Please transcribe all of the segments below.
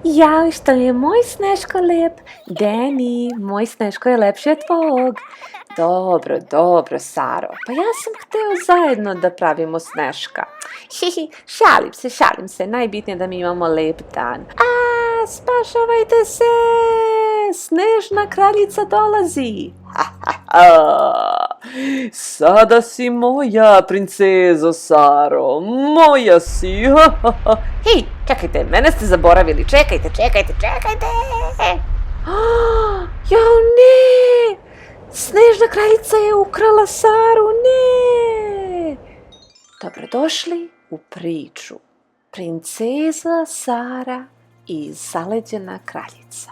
Jao, što je moj Sneško lep. Deni, moj Sneško je lepši od tvog. Dobro, dobro, Saro. Pa ja sam hteo zajedno da pravimo Sneška. Šalim se. Najbitnije da mi imamo lep dan. A, spašavajte se! Snežna kraljica dolazi. Sada si moja, princezo Saro, moja si. Hej, čekajte, mene ste zaboravili. Čekajte. Jao, ne! Snežna kraljica je ukrala Saru, ne! Dobrodošli u priču Princeza Sara i zaleđena kraljica.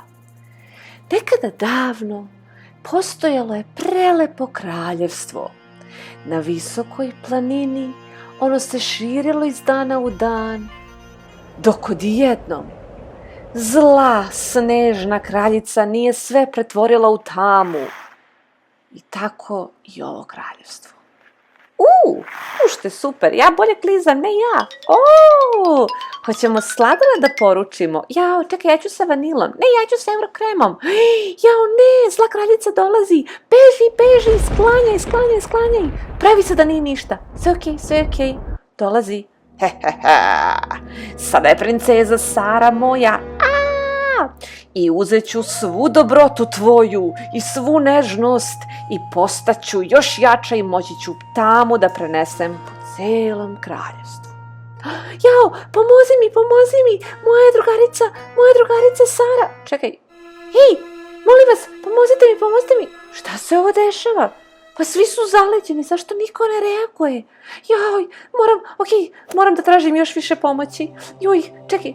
Nekada davno postojalo je prelepo kraljevstvo. Na visokoj planini ono se širilo iz dana u dan, dok odjednom zla snežna kraljica nije sve pretvorila u tamu. I tako i ovo kraljevstvo. Ušte, super, ja bolje klizam, ne ja. Hoćemo sladole da poručimo. Jao, čekaj, ja ću sa vanilom. Ne, ja ću sa eurokremom. Jao, ne, zla kraljica dolazi. Beži, sklanjaj. Pravi se da nije ništa. Sve okej. Dolazi. Sada je princeza Sara moja. I uzet ću svu dobrotu tvoju i svu nežnost i postaću još jača i moći ću tamu da prenesem po celom kraljevstvu. Jao, pomozi mi, moja drugarica Sara. Čekaj, hej, molim vas, pomozite mi. Šta se ovo dešava? Pa svi su zaleđeni, zašto niko ne reaguje? Joj, moram da tražim još više pomoći. Čekaj,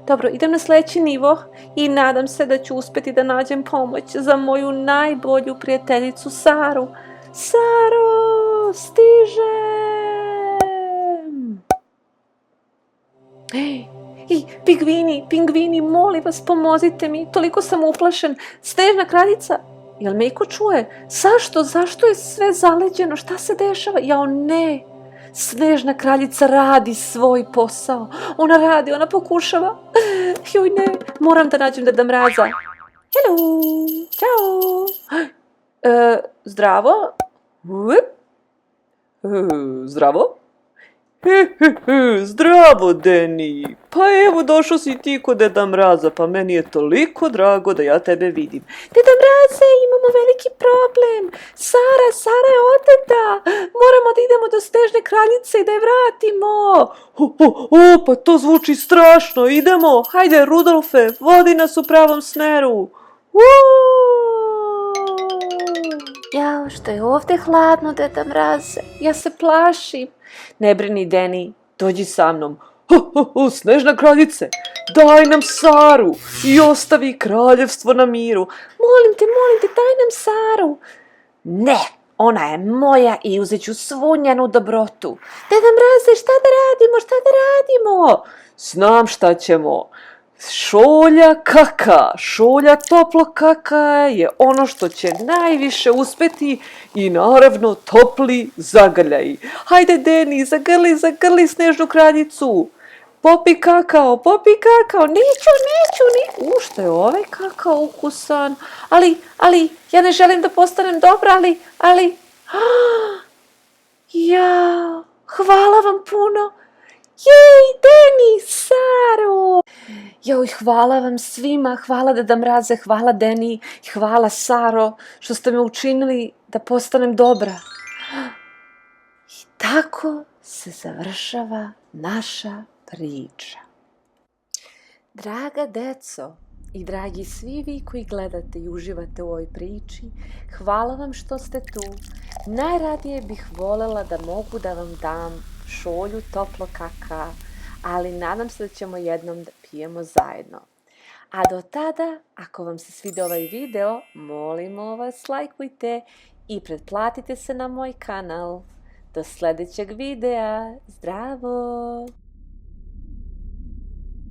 dobro, idem na sledeći nivo i nadam se da ću uspeti da nađem pomoć za moju najbolju prijateljicu Saru. Saro, stižem! Pingvini, molim vas, pomozite mi, toliko sam uplašen. Snežna kraljica, jel me iko čuje? Zašto je sve zaleđeno? Šta se dešava? Jao, ne! Snežna kraljica radi svoj posao. Ona pokušava. Joj, ne, moram da nađem Deda Mraza. Hello, čao. Zdravo. Zdravo? Zdravo, Deni. Pa evo, došao si ti kod Deda Mraza, pa meni je toliko drago da ja tebe vidim. Deda Mraze, imamo veliki problem. Sara je oteta. Moramo da idemo do Snežne kraljice i da je vratimo. Pa to zvuči strašno. Idemo, hajde, Rudolfe, vodi nas u pravom smeru. Jao, što je ovde hladno, Deda Mraze. Ja se plašim. Ne brini, Deni, dođi sa mnom. Snežna kraljice, daj nam Saru i ostavi kraljevstvo na miru. Molim te, daj nam Saru. Ne, ona je moja i uzet ću svu njenu dobrotu. Deda Mraze, šta da radimo? Znam šta ćemo. Šolja toplo kaka je ono što će najviše uspeti i naravno topli zagrljaj. Hajde, Deni, zagrli Snežnu kraljicu. Popi kakao. Neću. Što je ovaj kakao ukusan? Ali, ja ne želim da postanem dobra, ali... Jao, hvala vam puno. Jej, Deni, Saro! Joj, hvala vam svima, hvala Deda Mraze, hvala Deni, hvala Saro, što ste me učinili da postanem dobra. I tako se završava naša priča. Draga deco i dragi svi vi koji gledate i uživate u ovoj priči, hvala vam što ste tu. Najradije bih volela da mogu da vam dam šolju toplo kaka, ali nadam se da ćemo jednom da pijemo zajedno. A do tada, ako vam se svidio ovaj video, molimo vas, lajkujte i pretplatite se na moj kanal. Do sledećeg videa. Zdravo!